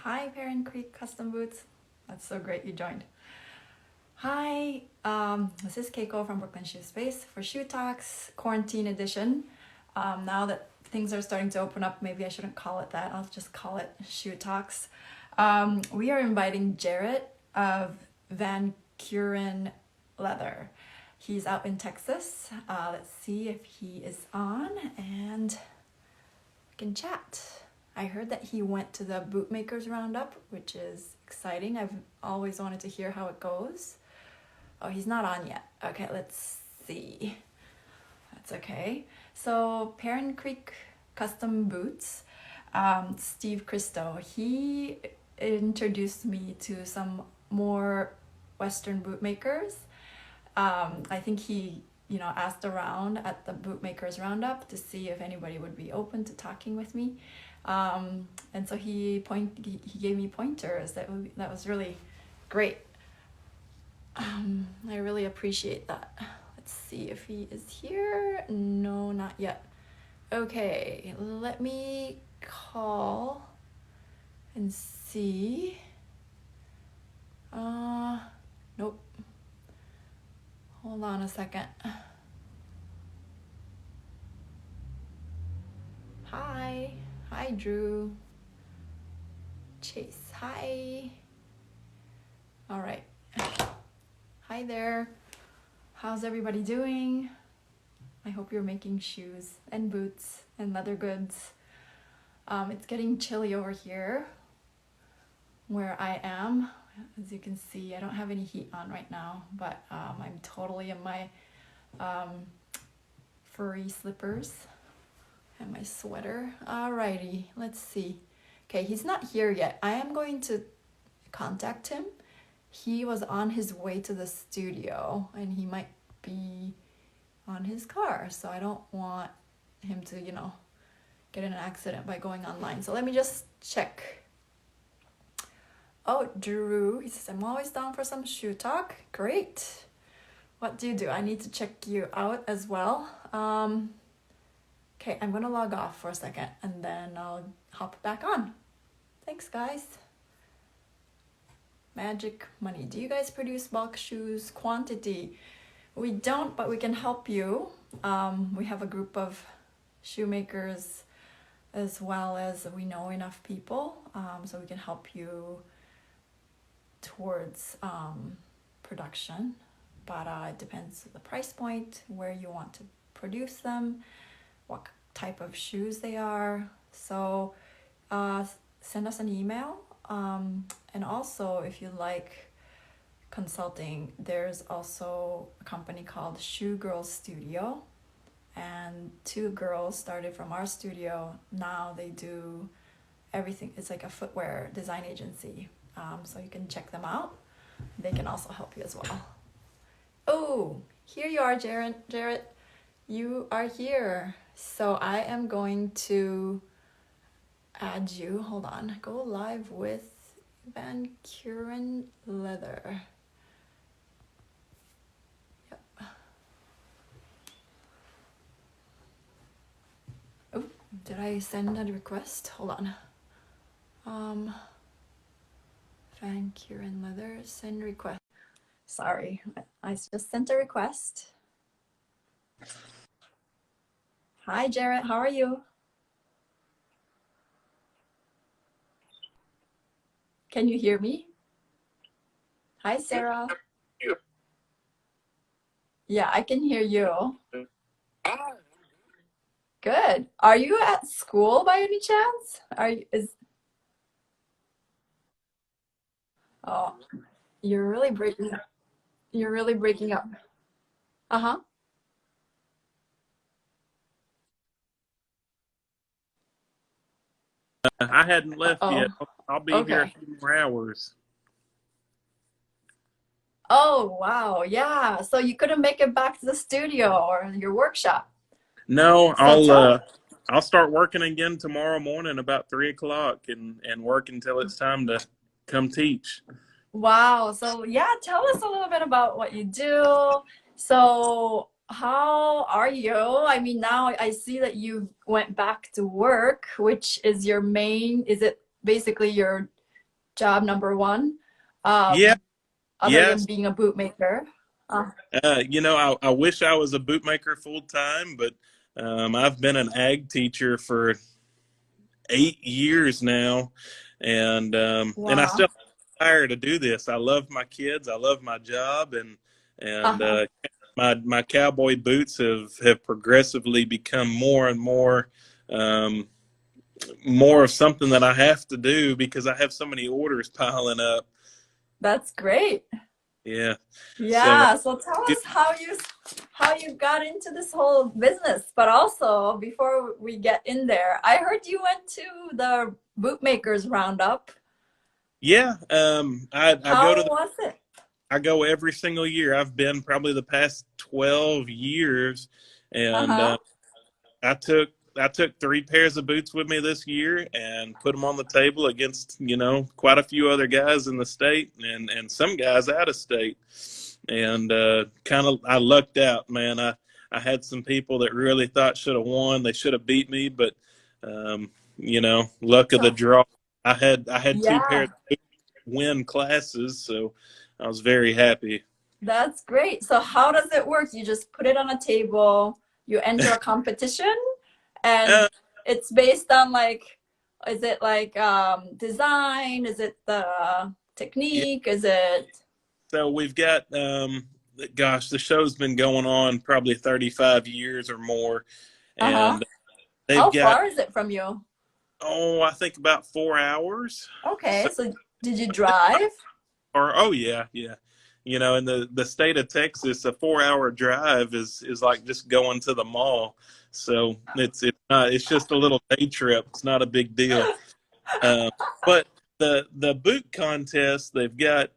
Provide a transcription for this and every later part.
Hi, Parent Creek Custom Boots. That's so great you joined. Hi, this is Keiko from Brooklyn Shoe Space for Shoe Talks Quarantine Edition. Now that things are starting to open up, maybe I shouldn't call it that. I'll just call it Shoe Talks. We are inviting Jarrett of Van Kuren Leather. He's out in Texas. Let's see if he is on and we can chat. I heard that he went to the Bootmakers Round-up, which is exciting. I've always wanted to hear how it goes. Oh, he's not on yet. Okay, let's see. That's okay. So, Parent Creek Custom Boots, Steve Christo, he introduced me to some more Western bootmakers. I think he, asked around at the Bootmakers Roundup to see if anybody would be open to talking with me. And so he gave me pointers. That was really great. I really appreciate that. Let's see if he is here. No, not yet. Okay, let me call and see. Nope. Hold on a second. Hi, Drew. Chase, hi. All right. Hi there. How's everybody doing? I hope you're making shoes and boots and leather goods. It's getting chilly over here where I am. As you can see, I don't have any heat on right now, but I'm totally in my furry slippers and my sweater. Alrighty, let's see. Okay, he's not here yet. I am going to contact him. He was on his way to the studio and he might be on his car, so I don't want him to, get in an accident by going online. So let me just check. Oh, Drew, he says, I'm always down for some shoe talk. Great. What do you do? I need to check you out as well. Okay, I'm gonna log off for a second and then I'll hop back on. Thanks, guys. Magic Money. Do you guys produce bulk shoes quantity? We don't, but we can help you. We have a group of shoemakers as well as we know enough people, so we can help you towards production. But it depends on the price point, where you want to produce them, what type of shoes they are. So send us an email. And also, if you like consulting, there's also a company called Shoe Girls Studio, and two girls started from our studio. Now they do everything. It's like a footwear design agency, so you can check them out. They can also help you as well. Oh, here you are, Jarrett. You are here. So I am going to add you. Hold on. Go live with Van Kuren Leather. Yep. Oh, did I send a request? Hold on. Van Kuren Leather, send request. Sorry, I just sent a request. Hi, Jarrett. How are you? Can you hear me? Hi, Sarah. Yeah, I can hear you. Good. Are you at school by any chance? Oh, you're really breaking up. You're really breaking up. Uh-huh. I hadn't left yet. Oh, I'll be here a okay. few more hours. Oh, wow. Yeah. So you couldn't make it back to the studio or your workshop. No, So tell, I'll start working again tomorrow morning about 3 o'clock and work until it's time to come teach. wow. So yeah, tell us a little bit about what you do. So how are you? I mean, now I see that you went back to work, which is your main, is it basically your job number one, Yeah, other than yes. being a bootmaker? Uh, I wish I was a bootmaker full time, but I've been an ag teacher for 8 years now, and I wow. still desire to do this. I love my kids. I love my job, and Uh-huh. my cowboy boots have progressively become more and um, more of something that I have to do because I have so many orders piling up. That's great. Yeah. So Yeah. So tell us how you got into this whole business. But also, before we get in there, I heard you went to the Bootmakers Round-up. yeah, I go How to was it? I go every single year. I've been probably the past 12 years, and Uh-huh. I took three pairs of boots with me this year and put them on the table against quite a few other guys in the state and some guys out of state, and kind of I lucked out, man. I had some people that really thought should have won. They should have beat me, but luck of the So draw. I had two pairs yeah, of boots win classes, so I was very happy. that's great. So how does it work? You just put it on a table, you enter a competition, and Uh, it's based on like, is it like design? Is it the yeah, technique? Is it so we've got, gosh, the show's been going on probably 35 years or more, uh-huh. and How they've got, far is it from you? I think about 4 hours. So, Okay, so did you drive? or oh yeah, yeah. In the state of Texas, a 4 hour drive is like just going to the mall. So it's just a little day trip. It's not a big deal. Um, but the boot contest, they've got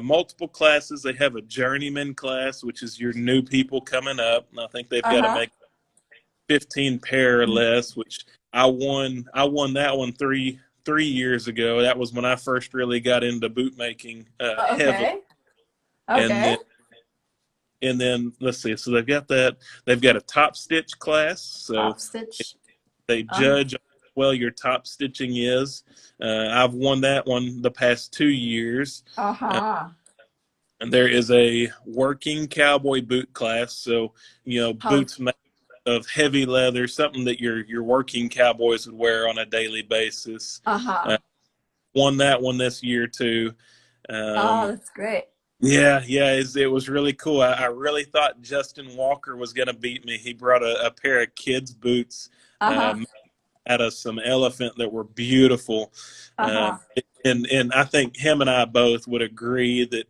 multiple classes. They have a journeyman class, which is your new people coming up. And I think they've got to Uh-huh. make 15 pair or less, which I won that one three years ago. That was when I first really got into bootmaking heavily. Okay. And Okay. then let's see. So they've got that. They've got a top stitch class. So Top stitch. they Uh, judge how well your top stitching is. I've won that one the past 2 years. Uh, uh-huh. and there is a working cowboy boot class. So, How boots made of heavy leather, something that your working cowboys would wear on a daily basis. uh-huh. Won that one this year too. Oh, Um, that's great. yeah, yeah, it was really cool. I really thought Justin Walker was going to beat me. He brought a pair of kids' boots Uh-huh. out of some elephant that were beautiful. Uh-huh. And I think him and I both would agree that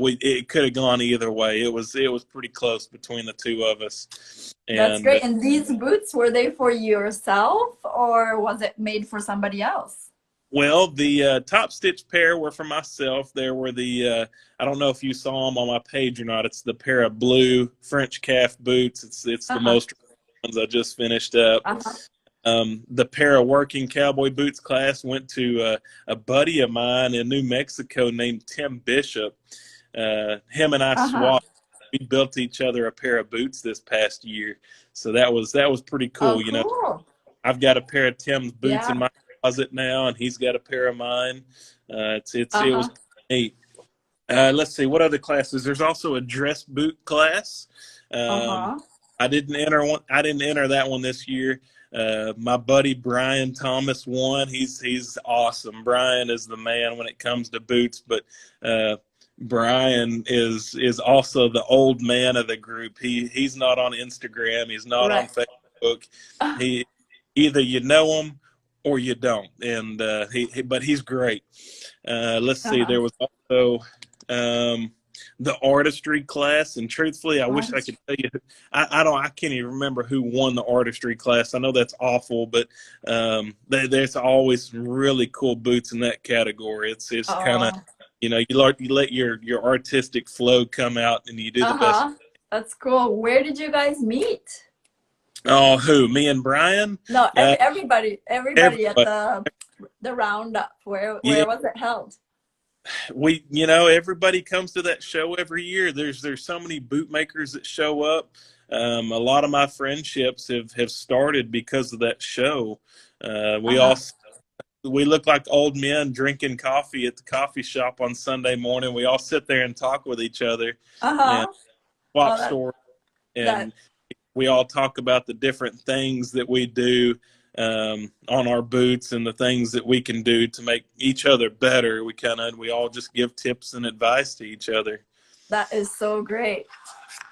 we it could have gone either way. It was pretty close between the two of us. That's And great. And these boots, were they for yourself or was it made for somebody else? well, the top stitch pair were for myself. There were I don't know if you saw them on my page or not. It's the pair of blue French calf boots. It's the Uh-huh. most ones I just finished up. Uh-huh. The pair of working cowboy boots class went to a buddy of mine in New Mexico named Tim Bishop. Him and I Uh-huh. swapped. We built each other a pair of boots this past year, so that was pretty Oh, cool. cool. I've got a pair of Tim's boots in Yeah. my closet now, and he's got a pair of mine. It was Uh-huh. neat. Let's see what other classes. There's also a dress boot class. Um, Uh-huh. I didn't enter one. I didn't enter that one this year. My buddy Brian Thomas won. He's awesome. Brian is the man when it comes to boots, but Brian is also the old man of the group. He's not on Instagram. He's not on Right. Facebook. He either you know him or you don't, and but he's great. Let's see. Uh-huh. There was also the artistry class, and truthfully, I wish I Artist. could tell you. I can't even remember who won the artistry class. I know that's awful, but there's always some really cool boots in that category. It's kind of Oh. you let your artistic flow come out, and you do the best. Uh-huh. That's cool. Where did you guys meet? Oh, who? Me and Brian? No, Uh, everybody at everybody. the roundup. Yeah, Where was it held? everybody comes to that show every year. There's so many bootmakers that show up. A lot of my friendships have started because of that show. We all Uh-huh. we look like old men drinking coffee at the coffee shop on Sunday morning. We all sit there and talk with each other and Uh-huh. swap Oh, stories, that and we all talk about the different things that we do on our boots and the things that we can do to make each other better. We all just give tips and advice to each other. that is so great.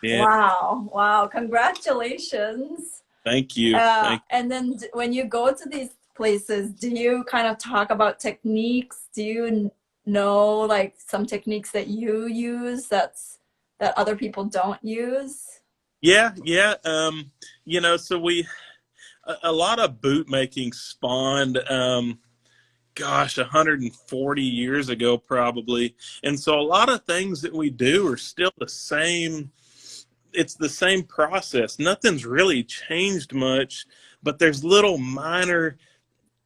Yeah. Wow. Wow. Congratulations. Thank you. Thank And then when you go to these places, do you kind of talk about techniques? Do you know like some techniques that you use that other people don't use? Yeah, yeah. So a lot of boot making spawned, gosh, 140 years ago, probably. And so a lot of things that we do are still the same. It's the same process. Nothing's really changed much, but there's little minor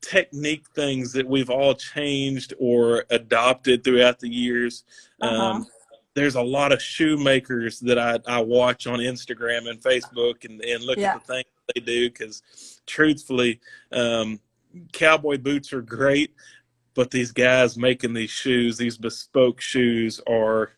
technique things that we've all changed or adopted throughout the years. Uh-huh. There's a lot of shoemakers that I watch on Instagram and Facebook and look at Yeah. the things they do because truthfully, cowboy boots are great, but these guys making these shoes, these bespoke shoes, are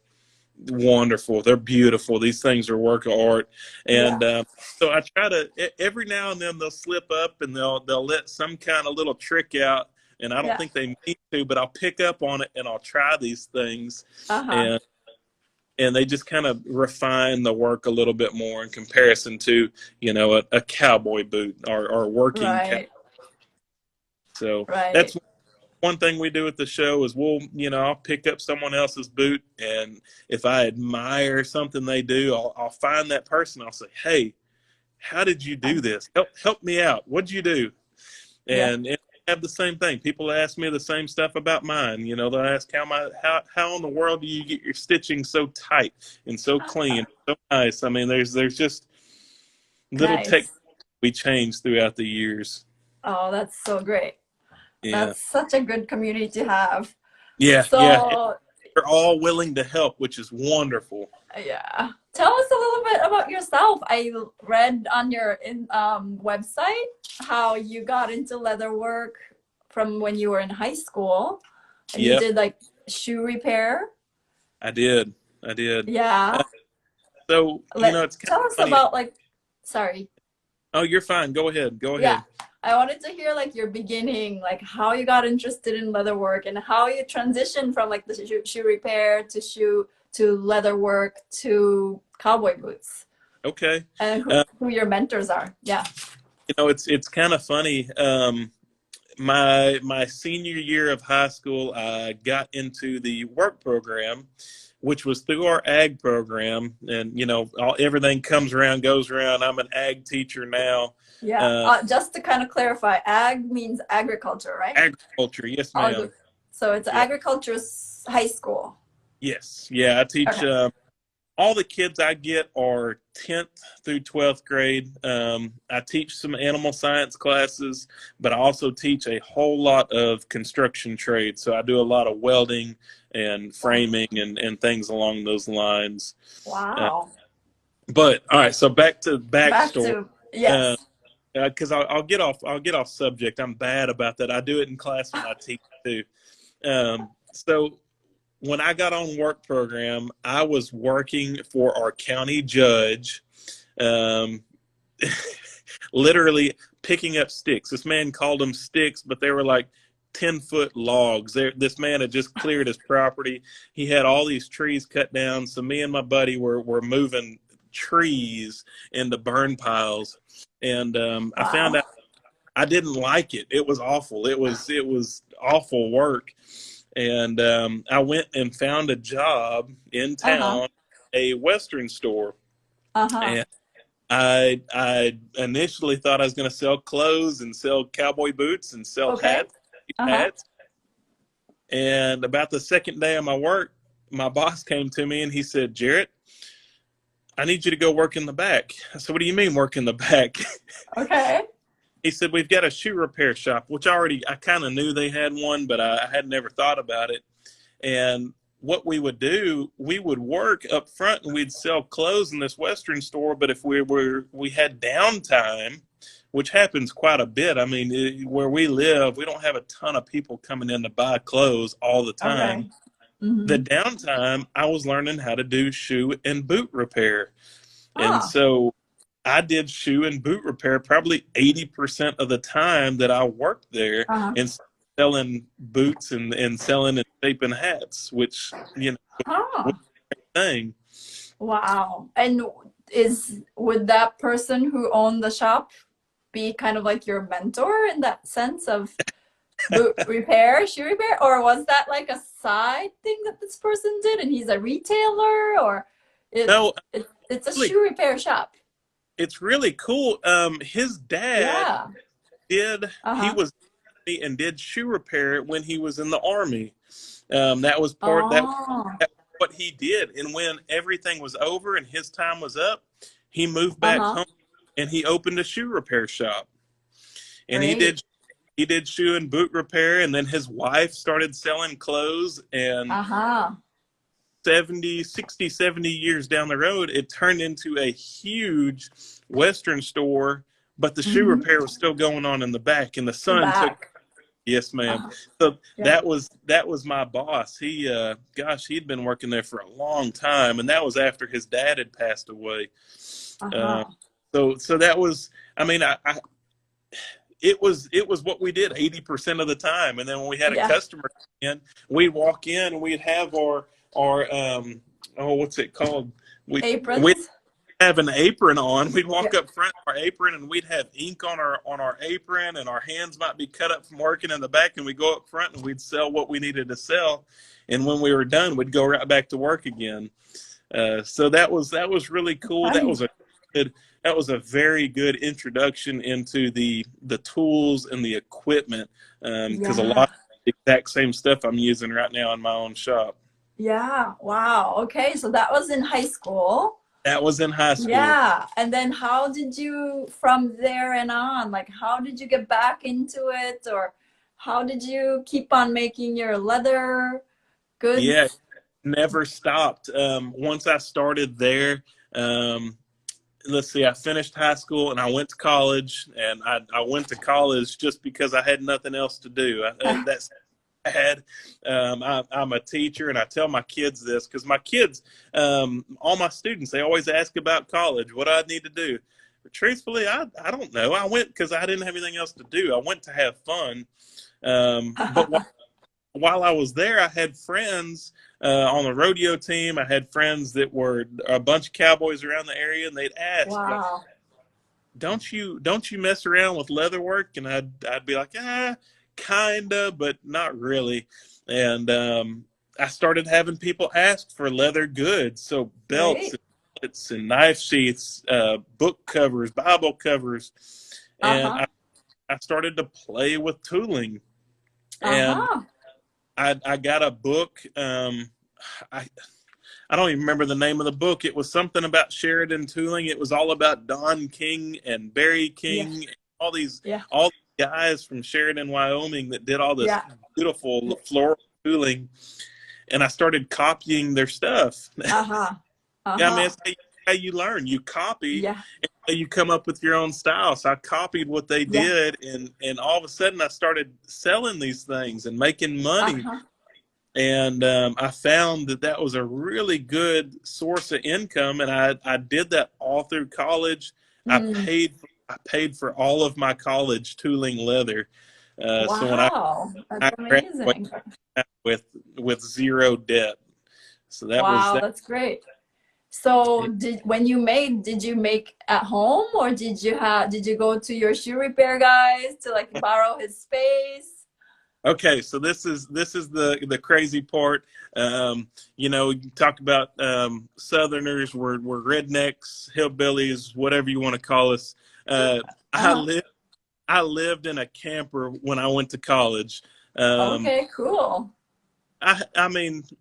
wonderful. They're beautiful. These things are work of art, Yeah. and so I try to every now and then they'll slip up and they'll let some kind of little trick out, and I don't Yeah. think they mean to, but I'll pick up on it and I'll try these things, Uh-huh. and they just kind of refine the work a little bit more in comparison to a cowboy boot or working cow. Right. So Right. that's one thing we do at the show is I'll pick up someone else's boot, and if I admire something they do, I'll find that person. I'll say, "Hey, how did you do this? Help me out. What'd you do?" Yeah. And I have the same thing. People ask me the same stuff about mine. They'll ask how in the world do you get your stitching so tight and so clean, so nice. I mean, there's just little techniques Nice. we change throughout the years. Oh, that's so great. Yeah, That's such a good community to have. yeah, yeah. So, They're all willing to help, which is wonderful. yeah. Tell us a little bit about yourself. I read on your website how you got into leather work from when you were in high school and you Yep, did like shoe repair. I did. I did. Yeah. Uh, so, it's kind Tell of us funny. about like, sorry. Oh, you're fine. Go ahead. Go Yeah. ahead. I wanted to hear like your beginning, like how you got interested in leather work and how you transitioned from like the shoe repair to leather work to cowboy boots Okay. and who your mentors are. Yeah. It's kind of funny. My senior year of high school, I got into the work program, which was through our ag program, and everything comes around, goes around. I'm an ag teacher now. Yeah. Uh, Just to kind of clarify, ag means agriculture, right? Agriculture, yes, ma'am. So it's Yeah, agriculture high school. yes, yeah. I teach. Okay. All the kids I get are 10th through 12th grade. I teach some animal science classes, but I also teach a whole lot of construction trades. So I do a lot of welding and framing and things along those lines. Wow. But all right, so back to Back backstory. to, yes. Because I'll get off subject. I'm bad about that. I do it in class when I teach too. So when I got on work program, I was working for our county judge, um, literally picking up sticks. This man called them sticks, but they were like 10-foot logs. This man had just cleared his property. He had all these trees cut down. So me and my buddy were moving trees into burn piles. And I found Wow. out I didn't like it. It was awful. It was awful work. And I went and found a job in Uh-huh. town, a Western store, Uh-huh. and I initially thought I was going to sell clothes and sell cowboy boots and sell Okay. hats, Uh-huh. hats. And about the second day of my work, my boss came to me and he said, "Jarrett, I need you to go work in the back." I said, "What do you mean work in the back?" Okay. He said, "We've got a shoe repair shop," which I kind of knew they had one, but I had never thought about it. And what we would do, we would work up front and we'd sell clothes in this Western store. But if we had downtime, which happens quite a bit. I mean, where we live, we don't have a ton of people coming in to buy clothes all the Okay. time. The Mm-hmm. downtime, I was learning how to do shoe and boot repair. And Ah. so I did shoe and boot repair probably 80% of the time that I worked there, Uh-huh. and selling boots and selling and shaping hats, which, was Huh. a thing. Wow. And would that person who owned the shop be kind of like your mentor in that sense of boot repair, shoe repair, or was that like a side thing that this person did and he's a retailer, or No, it's a really, shoe repair shop? it's really cool. His dad Yeah. he Uh-huh. was and did shoe repair when he was in the army. That was Oh. what he did. And when everything was over and his time was up, he moved back Uh-huh. home and he opened a shoe repair shop. And Great. he did shoe and boot repair, and then his wife started selling clothes, and Uh-huh. 70 years down the road, it turned into a huge Western store, but the shoe Mm-hmm. repair was still going on in the back, and the The son took. back. Yes, ma'am. Uh-huh. So Yeah. that was my boss. Gosh, he'd been working there for a long time, and that was after his dad had passed away. Uh, Uh-huh. so that was, I mean, it was what we did 80% of the time, and then when we had a Yeah. customer in, we'd walk in and we'd have our oh, what's it called? We Aprons. have an apron on. We'd Yeah. walk up front of our apron and we'd have ink on our apron, and our hands might be cut up from working in the back, and we'd go up front and we'd sell what we needed to sell, and when we were done, we'd go right back to work again. So that was really cool. Nice. Good, that was a very good introduction into the tools and the equipment, because a Yeah. lot of the exact same stuff I'm using right now in my own shop. Yeah. Wow. Okay. So that was in high school. That was in high school. Yeah. And then how did you, from there and on, like how did you get back into it, or how did you keep on making your leather Yeah, goods? never stopped. Once I started there, um, let's see, I finished high school and I went to college, and I went to college just because I had nothing else to do. That's bad. I'm a teacher, and I tell my kids this because my kids, all my students, they always ask about college. What do I need to do? But truthfully, I don't know. I went because I didn't have anything else to do. I went to have fun. But while I was there, I had friends on the rodeo team. I had friends that were a bunch of cowboys around the area, and they'd ask, like, Wow. don't you mess around with leather work? And I'd be like, kinda, but not really. And I started having people ask for leather goods, so belts Great. and bullets and knife sheaths, book covers, Bible covers, and Uh-huh. I started to play with tooling. And Uh-huh. I got a book. I I don't even remember the name of the book. It was something about Sheridan tooling. It was all about Don King and Barry Yeah. King, and Yeah. all these guys from Sheridan, Wyoming, that did all this Yeah. beautiful floral tooling. And I started copying their stuff. Uh-huh. Yeah, I mean, Uh-huh. it's how you learn. You copy, Yeah. and you come up with your own style. So I copied what they Yeah. did, and all of a sudden I started selling these things and making money. Uh-huh. And I found that was a really good source of income, and I did that all through college. Mm. I paid for all of my college tooling leather. So when Wow. That's I graduated amazing. with zero debt, so that was Wow, that. that's great. So when you made, did you make at home, or did you go to your shoe repair guys to like borrow his space? Okay, so this is the crazy part. You talk about Southerners, we're rednecks, hillbillies, whatever you want to call us. I Uh-huh. lived I lived in a camper when I went to college. Um, Okay, cool. I mean, Isn't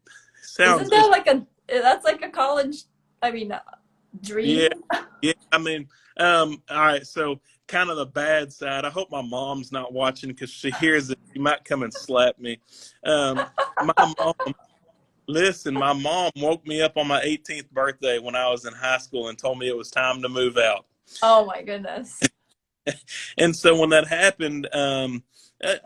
sounds that like that's like a college, I mean, yeah, dream? yeah. I mean, all right. So, kind of the bad side. I hope my mom's not watching, because she hears it. She might come and slap me. My mom, listen. My mom woke me up on my 18th birthday when I was in high school and told me it was time to move out. Oh my goodness. And so when that happened,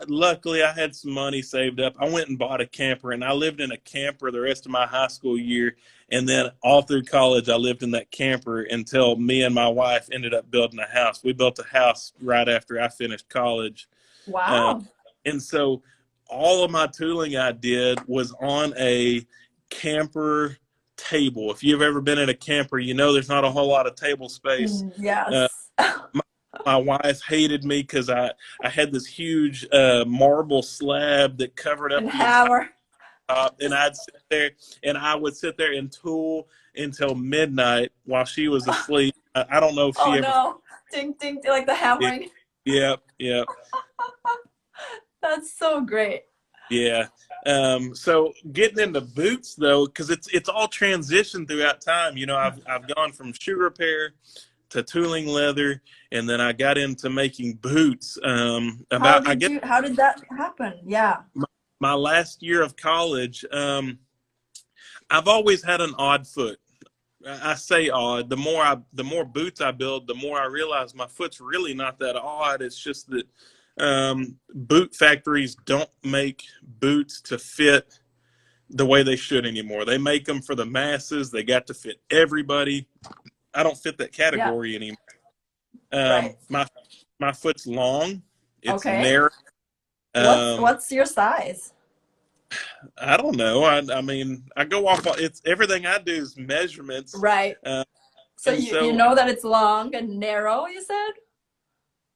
luckily I had some money saved up. I went and bought a camper, and I lived in a camper the rest of my high school year. And then all through college, I lived in that camper until me and my wife ended up building a house. We built a house right after I finished college. Uh, Wow. and so all of my tooling I did was on a camper table. If you've ever been in a camper, you know there's not a whole lot of table space. Uh, Yes. my, my wife hated me because I had this huge marble slab that covered And up the entire hammer. top, and I'd sit there and I would sit there and tool until midnight while she was asleep. I don't know if Oh she ever. no. Ding, ding, ding, like the Yeah, hammering. yeah. That's so great. Yeah. So getting into boots though, because it's all transition throughout time. You know, I've gone from shoe repair to tooling leather, and then I got into making boots. About I guess How did that happen? Yeah. my last year of college. I've always had an odd foot. I say odd. The more boots I build, the more I realize my foot's really not that odd. It's just that boot factories don't make boots to fit the way they should anymore. They make them for the masses. They got to fit everybody. I don't fit that Yeah. category anymore. Right. My foot's long. It's Okay. narrow. What's your size? I don't know. I mean, I go off. It's everything I do is measurements, Right. uh, So and you so know that it's long and narrow, you said?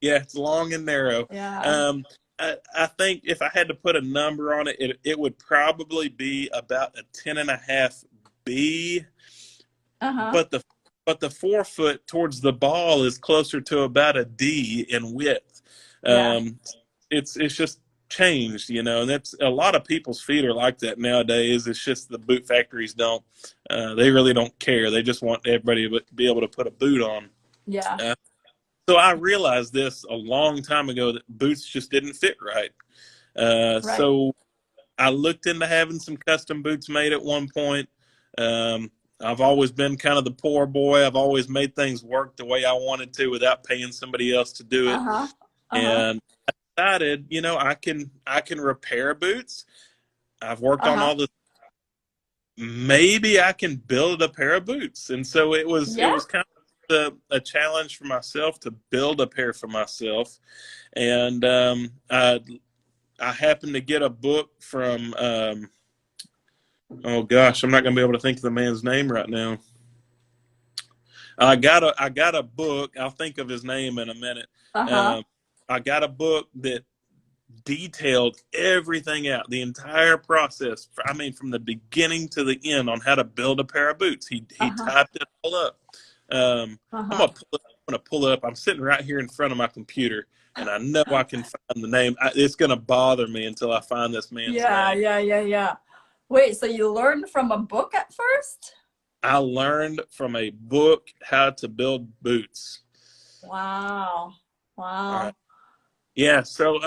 yeah, it's long and narrow. Yeah. Um, I think if I had to put a number on it, it would probably be about a 10.5 B, Uh-huh. but the forefoot towards the ball is closer to about a D in width. Yeah. Um, it's just changed, you know, and that's a lot of people's feet are like that nowadays. It's just the boot factories don't, they really don't care. They just want everybody to be able to put a boot on. Yeah. Uh, so I realized this a long time ago that boots just didn't fit right. Right. So I looked into having some custom boots made at one point. Um, I've always been kind of the poor boy. I've always made things work the way I wanted to without paying somebody else to do it. Uh-huh. Uh-huh. And I decided, you know, I can repair boots. I've worked on Uh-huh. all this. Maybe I can build a pair of boots. And so it Yeah. was kind of a challenge for myself to build a pair for myself. And I happened to get a book from oh gosh, I'm not going to be able to think of the man's name right now. I got a book. I'll think of his name in a minute. Uh-huh. Um, I got a book that detailed everything out, the entire process. I mean, from the beginning to the end on how to build a pair of boots. He Uh-huh. typed it all up. Uh-huh. I'm gonna pull it up. I'm sitting right here in front of my computer, and I know I can find the name. It's gonna bother me until I find this man's Yeah, name. yeah, yeah, yeah. Wait, so you learned from a book at first? I learned from a book how to build boots. Wow. All right. Wow. Yeah. So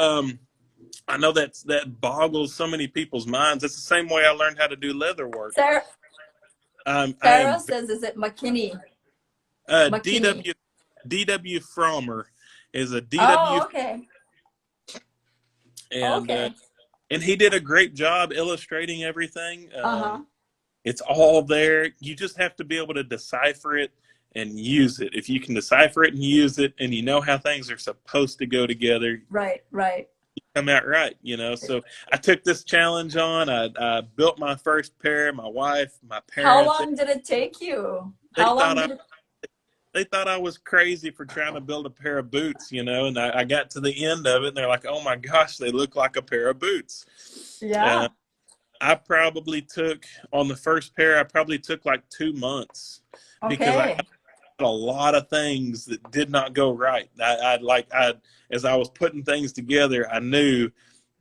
I know that boggles so many people's minds. It's the same way I learned how to do leather work. Sarah, I Sarah am says, is it McKinney? McKinney. DW Frommer is a DW, Oh, okay. and Okay. he did a great job illustrating everything. Uh-huh. It's all there. You just have to be able to decipher it and use it. If you can decipher it and use it, and you know how things are supposed to go together, Right, right. come out right, you know. So I took this challenge on. I built my first pair. My wife, my How parents, long did it take you? they How long thought did it? they thought I was crazy for trying to build a pair of boots, you know. And I got to the end of it, and they're like, "Oh my gosh, they look like a pair of boots." Uh, Yeah. I probably took on the first pair. I probably took like 2 months because I Okay. had a lot of things that did not go right. I as I was putting things together, I knew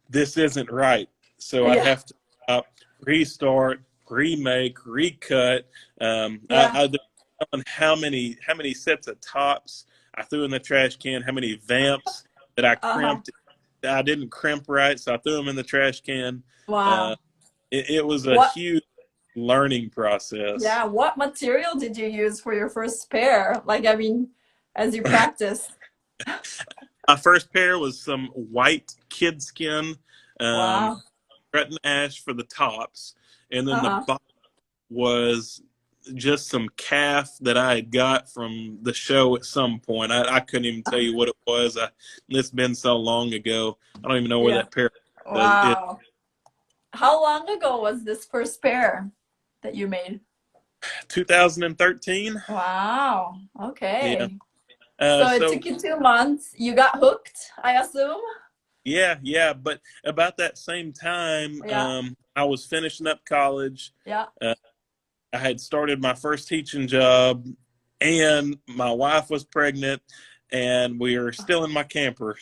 this isn't right. So I'd Yeah. have to restart, remake, recut. Yeah. I on how many sets of tops I threw in the trash can, how many vamps that I Uh-huh. crimped. I didn't crimp right, so I threw them in the trash can. Uh, Wow. it was a What, huge learning process. yeah, what material did you use for your first pair? Like, I mean, as you practice. My first pair was some white kid skin, um, Wow. Breton ash for the tops, and then the Uh-huh. bottom was just some calf that I had got from the show at some point. I couldn't even tell you what it was. It's been so long ago. I don't even know where Yeah. that pair was. It Wow. How long ago was this first pair that you made? 2013. Wow. Yeah. Okay. So it So took you 2 months. You got hooked, I assume? yeah, yeah. But about that same time, Yeah. I was finishing up college. Yeah. Uh, I had started my first teaching job, and my wife was pregnant, and we were still in my camper.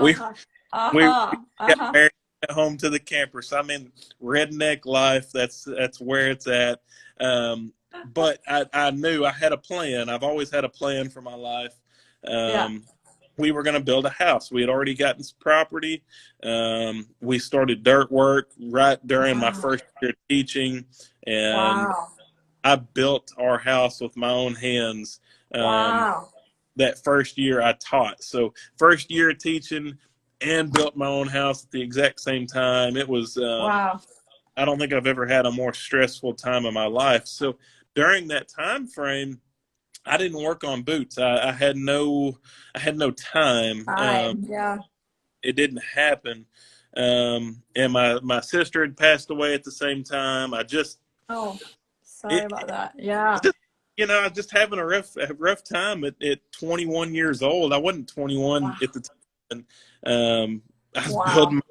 we Uh-huh. we Uh-huh. got Uh-huh. married at home to the camper. So I'm in redneck life. That's where it's at. But I knew I had a plan. I've always had a plan for my life. Yeah. Um, we were going to build a house. We had already gotten some property. We started dirt work right during my Wow. first year of teaching, and Wow. I built our house with my own hands. Um, Wow. that first year I taught. So first year of teaching and built my own house at the exact same time. It was Wow. I don't think I've ever had a more stressful time of my life. So during that time frame, I didn't work on boots. I had no time. Time. Yeah. It didn't happen. And my sister had passed away at the same time. Oh, sorry It, about that. Yeah. just I was just having a rough time at 21 years old. I wasn't 21 Wow. at the time. I was Wow. building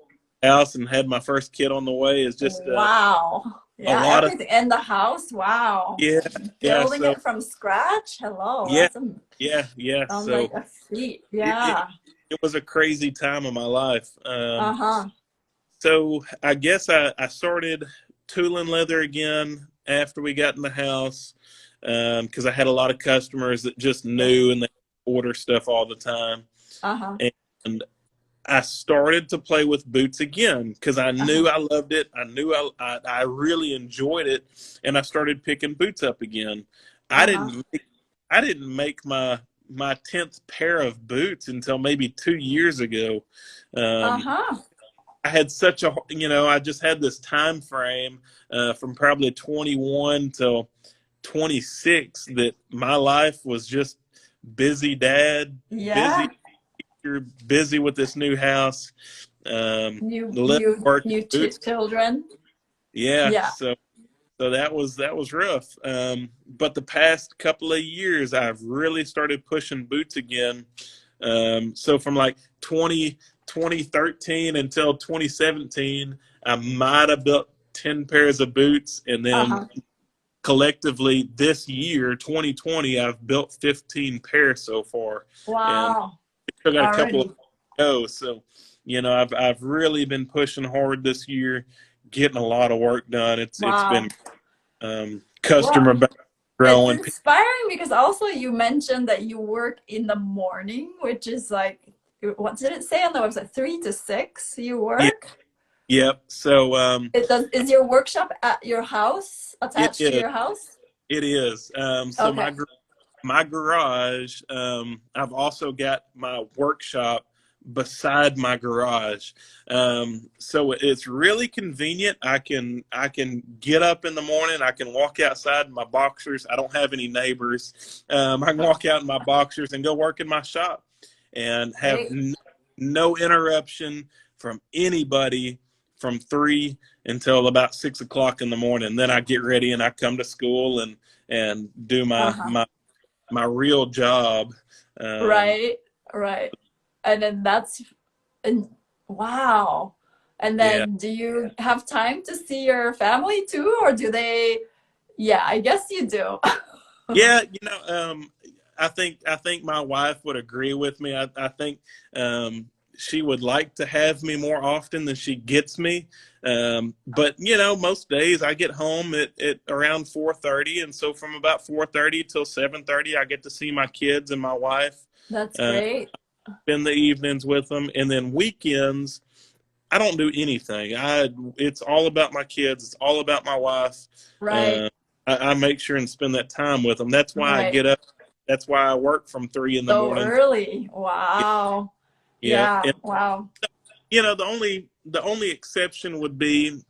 my house and had my first kid on the way. It's just Wow. a Yeah, lot of everything in the house. Wow. yeah, yeah. Building So it from scratch. Hello. yeah, That's a yeah. sounds like So a feat. it, it Yeah. it was a crazy time of my life. Uh-huh. So I guess I started tooling leather again after we got in the house because I had a lot of customers that just Yeah. knew and they order stuff all the time. Uh-huh. And I started to play with boots again because I Uh-huh. knew I loved it. I knew I really enjoyed it, and I started picking boots up again. I Uh-huh. didn't make, I didn't make my 10th pair of boots until maybe 2 years ago. Um, Uh-huh. I had such a I just had this time frame from probably 21 till 26 that my life was just busy dad, busy Yeah. you're busy with this new house, New the little new work new boots. children. Yeah, Yeah. so that was rough. But the past couple of years, I've really started pushing boots again. So from like 2013 until 2017, I might have built 10 pairs of boots, and then Uh-huh. collectively this year, 2020, I've built 15 pairs so far, and Wow. still got a couple of Already. go. So, I've really been pushing hard this year, getting a lot of work done. It's Wow. been customer Well, base it's growing. inspiring because also you mentioned that you work in the morning, which is like, what did it say on the website? 3 to 6 you Yeah, work? yep. So Is your workshop at your house, it attached to is. your house? It is. So Okay. my garage. I've also got my workshop beside my garage, so it's really convenient. I can get up in the morning. I can walk outside in my boxers. I don't have any neighbors. I can walk out in my boxers and go work in my shop, and have Great. no interruption from anybody from 3 until about 6 o'clock in the morning. Then I get ready and I come to school and do Uh-huh. my real job. Um, Right. Right. And then and wow. And yeah, then do you have time to see your family too, or do they? Yeah, I guess you do. yeah. I think my wife would agree with me. I think she would like to have me more often than she gets me. But most days I get home at around 4:30, and so from about 4:30 till 7:30, I get to see my kids and my wife. That's Uh, great. Spend the evenings with them, and then weekends I don't do anything. It's all about my kids. It's all about my wife. Right. Uh, I make sure and spend that time with them. That's why I Right. get up That's why I work from 3 in the So morning. early. Wow. Yeah, Yeah. and Wow. the only exception would be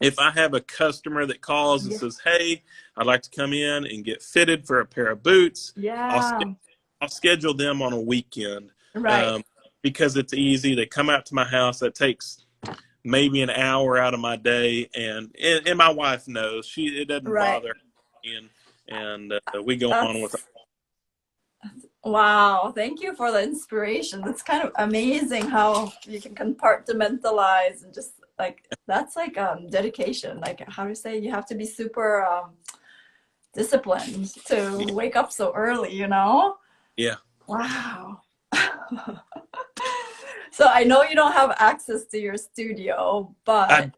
if I have a customer that calls and Yeah. says, "Hey, I'd like to come in and get fitted for a pair of boots," I'll Yeah. I'll schedule them on a weekend, Right. um, because it's easy. They come out to my house. That takes maybe an hour out of my day, and my wife knows it doesn't Right. bother her, and we go on with. That's wow. Thank you for the inspiration. That's kind of amazing how you can compartmentalize and just like that's like dedication. Like how do you say you have to be super disciplined to wake up so early, you know? Yeah. Wow. So I know you don't have access to your studio, I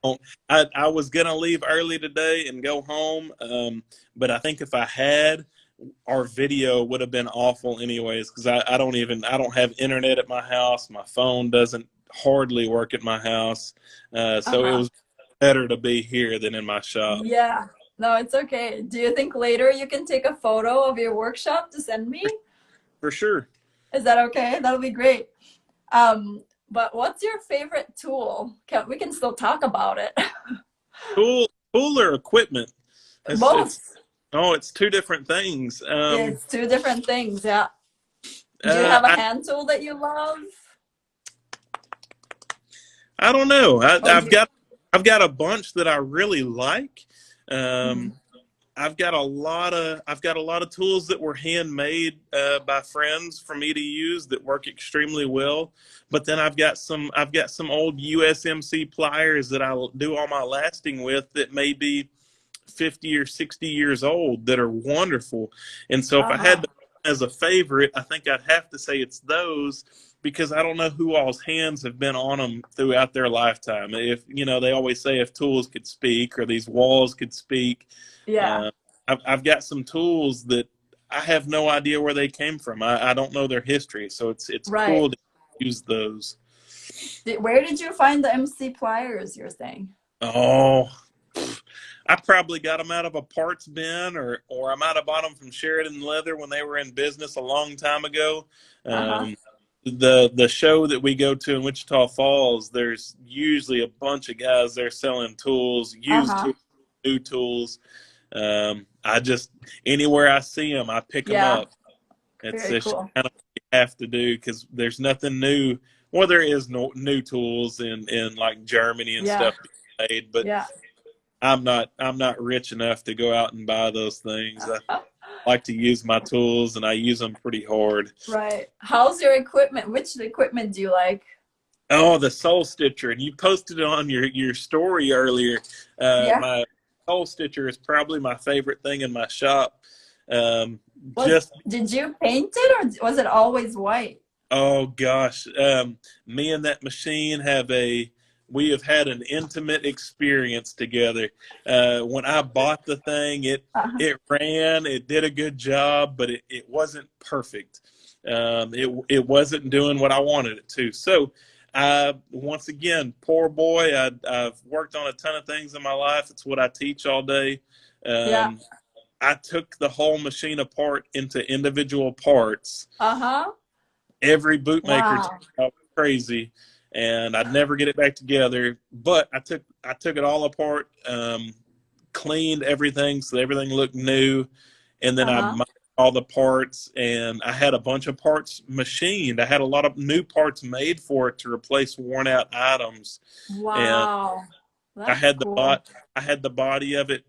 but I was gonna leave early today and go home, but I think if I had, our video would have been awful anyways because I don't have internet at my house. My phone doesn't hardly work at my house, so it uh-huh. was better to be here than in my shop. Yeah. No, it's okay. Do you think later you can take a photo of your workshop to send me? For sure. Is that okay? That'll be great. But what's your favorite tool? We can still talk about it. Tool or equipment? It's Both. oh, it's two different things. It's two different things, yeah. Do you Uh, have a I hand tool that you love? I don't know. Or do you I've got a bunch that I really like. Um, Mhm. I've got a lot of tools that were handmade by friends for me to use that work extremely well. But then I've got some old USMC pliers that I do all my lasting with that may be 50 or 60 years old that are wonderful. And so if I had Uh-huh. to, as a favorite, I think I'd have to say it's those because I don't know who all's hands have been on them throughout their lifetime. If, they always say if tools could speak or these walls could speak. Yeah, Uh, I've got some tools that I have no idea where they came from. I don't know their history. So it's right. cool to use those. Where did you find the MC pliers you're saying? Oh, I probably got them out of a parts bin, or I might have bought them from Sheridan Leather when they were in business a long time ago. Uh-huh. Um, the show that we go to in Wichita Falls, there's usually a bunch of guys there selling tools, used Uh-huh. tools, new tools. I just anywhere I see them, I pick them Yeah, up. It's very just cool. kind of what you have to do because there's nothing new. Well, there is no new tools in like Germany and Yeah, stuff being made, but yeah. I'm not rich enough to go out and buy those things. I like to use my tools and I use them pretty hard. Right. How's your equipment? Which equipment do you like? Oh, the Soul Stitcher, and you posted it on your story earlier. Yeah. My Soul Stitcher is probably my favorite thing in my shop. Um, Was just did you paint it or was it always white? Oh gosh, me and that machine we have had an intimate experience together. When I bought the thing, Uh-huh. it ran, it did a good job, but it wasn't perfect. It wasn't doing what I wanted it to. So, once again, poor boy. I've worked on a ton of things in my life. It's what I teach all day. Yeah. Um, I took the whole machine apart into individual parts. Uh-huh. Every bootmaker Wow. was crazy, and I'd never get it back together. But I took it all apart, cleaned everything so everything looked new, and then I Uh-huh. mounted all the parts, and I had a bunch of parts machined. I had a lot of new parts made for it to replace worn out items, and Wow. I That's had the cool. bot. I had the body of it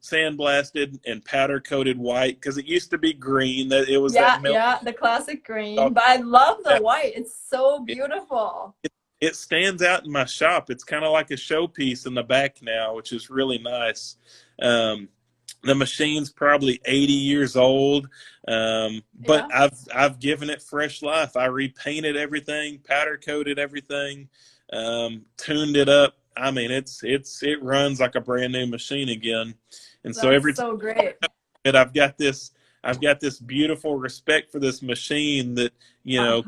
sandblasted and powder coated white because it used to be green. That it was that Yeah, milk. yeah, the classic green. But I love the white. It's so It, beautiful. it stands out in my shop. It's kind of like a showpiece in the back now, which is really nice. Um, the machine's probably 80 years old, but Yeah. I've given it fresh life. I repainted everything, powder coated everything, tuned it up. I mean, it runs like a brand new machine again. And so That's every time so great. I've got this beautiful respect for this machine that Uh-huh.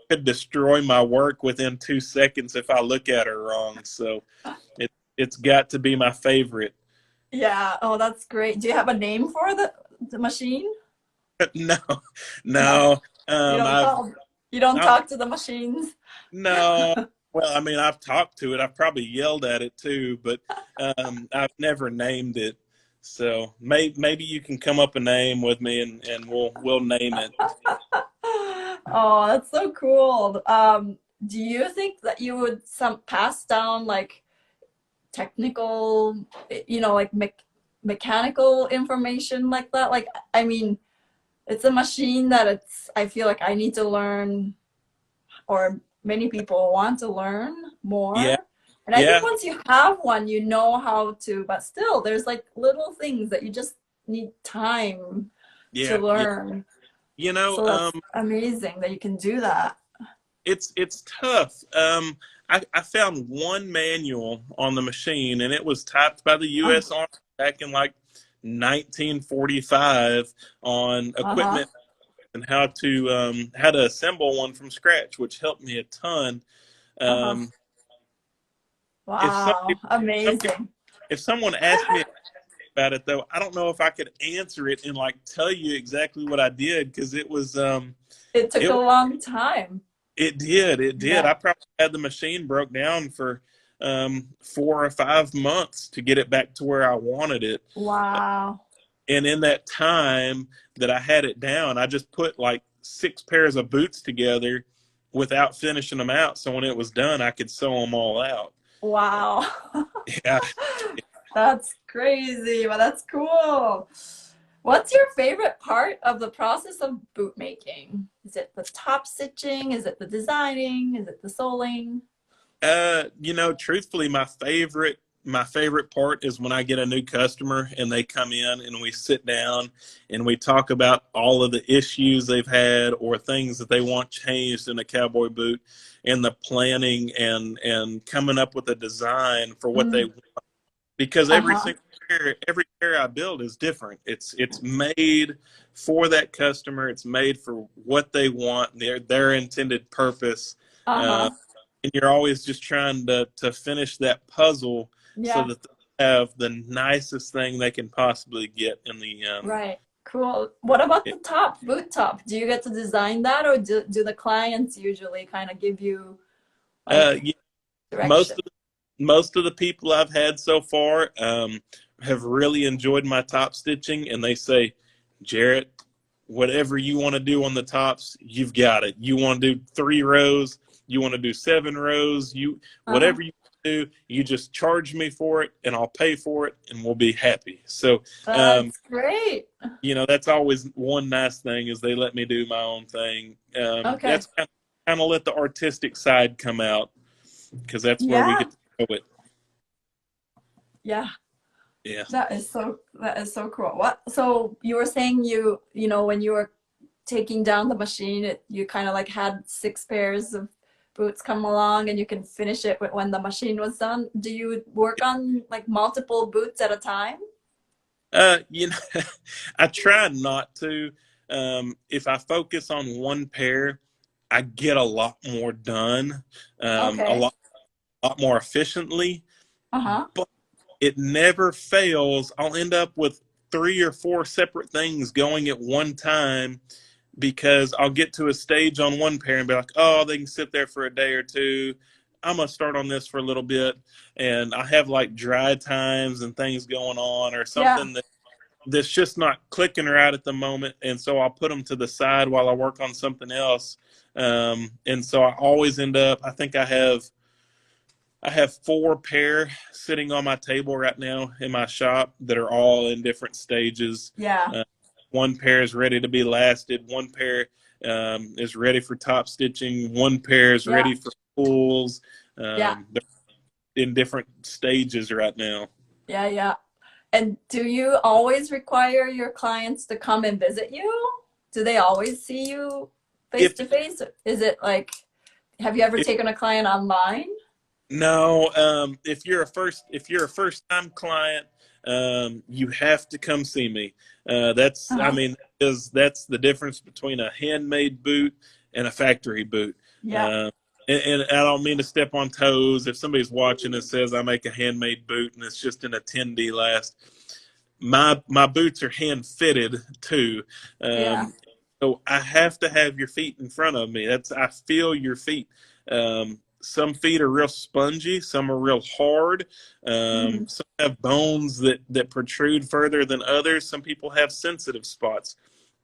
could destroy my work within 2 seconds if I look at her wrong. So it's got to be my favorite. Yeah. Oh, that's great. Do you have a name for the machine? No, No, no. you don't I've call. You don't I'm talk to the machines. no. Well, I mean, I've talked to it. I've probably yelled at it too, but I've never named it. So maybe you can come up a name with me, and we'll name it. Oh, that's so cool. Do you think that you would some pass down like technical, like mechanical information like that? Like, I mean, it's a machine that I feel like I need to learn, or many people want to learn Yeah, more. And I think yeah, once you have one, you know how to, but still, there's like little things that you just need time to yeah, yeah. learn. You know, So that's amazing that you can do that. it's tough. I found one manual on the machine, and it was typed by the Uh, U.S. Army back in like 1945 on uh-huh. equipment and how to assemble one from scratch, which helped me a ton. Uh-huh. Um, if Wow. some people, Amazing. if someone asked me about it though, I don't know if I could answer it and like tell you exactly what I did because It took it a long time. it did. Yeah. I probably had the machine broke down for 4 or 5 months to get it back to where I wanted it. Wow. And in that time that I had it down, I just put like 6 pairs of boots together without finishing them out. So when it was done, I could sew them all out. Wow. Yeah. That's crazy, but that's cool. What's your favorite part of the process of boot making? Is it the top stitching? Is it the designing? Is it the soling? Truthfully, my favorite part is when I get a new customer and they come in and we sit down and we talk about all of the issues they've had or things that they want changed in a cowboy boot and the planning and coming up with a design for what they Mm, want. Because uh-huh. every pair I build is different. It's made for that customer. It's made for what they want, their intended purpose. Uh, Uh-huh. and you're always just trying to finish that puzzle so Yeah, that they have the nicest thing they can possibly get in the right. Cool. What about the top, boot top? Do you get to design that, or do the clients usually kind of give you like yeah, direction? most of most of the people I've had so far have really enjoyed my top stitching, and they say, Jarrett, whatever you want to do on the tops, you've got it. You want to do 3 rows, you want to do 7 rows, Uh-huh. whatever you do, you just charge me for it, and I'll pay for it, and we'll be happy. So, um, That's great. that's always one nice thing is they let me do my own thing. Okay. That's kind of let the artistic side come out because that's where we Yeah. get to show it. Yeah. Yeah. That is so cool. What? So you were saying when you were taking down the machine, you kind of like had 6 pairs of boots come along, and you can finish it when the machine was done. Do you work on like multiple boots at a time? You know, I try not to. If I focus on one pair, I get a lot more done, a Okay. lot more efficiently. Uh-huh. But it never fails. I'll end up with 3 or 4 separate things going at one time because I'll get to a stage on one pair and be like, oh, they can sit there for a day or two. I'm gonna start on this for a little bit, and I have like dry times and things going on or Yeah. something that's just not clicking right at the moment, and so I'll put them to the side while I work on something else. And so I always end up. I have 4 pair sitting on my table right now in my shop that are all in different stages. Yeah. Uh, one pair is ready to be lasted. One pair is ready for top stitching. One pair is Yeah. ready for pulls. Yeah. They're in different stages right now. Yeah. Yeah. And do you always require your clients to come and visit you? Do they always see you face If to face? Is it like, have you ever if taken a client online? No, if you're a first time client, you have to come see me. I Uh-huh. mean, that's the difference between a handmade boot and a factory boot. Yeah. Uh, and I don't mean to step on toes. If somebody's watching and says I make a handmade boot and it's just an attendee last, my boots are hand fitted too. Yeah. Um, so I have to have your feet in front of me. I feel your feet. Some feet are real spongy, some are real hard. Hmm. Some have bones that protrude further than others. Some people have sensitive spots.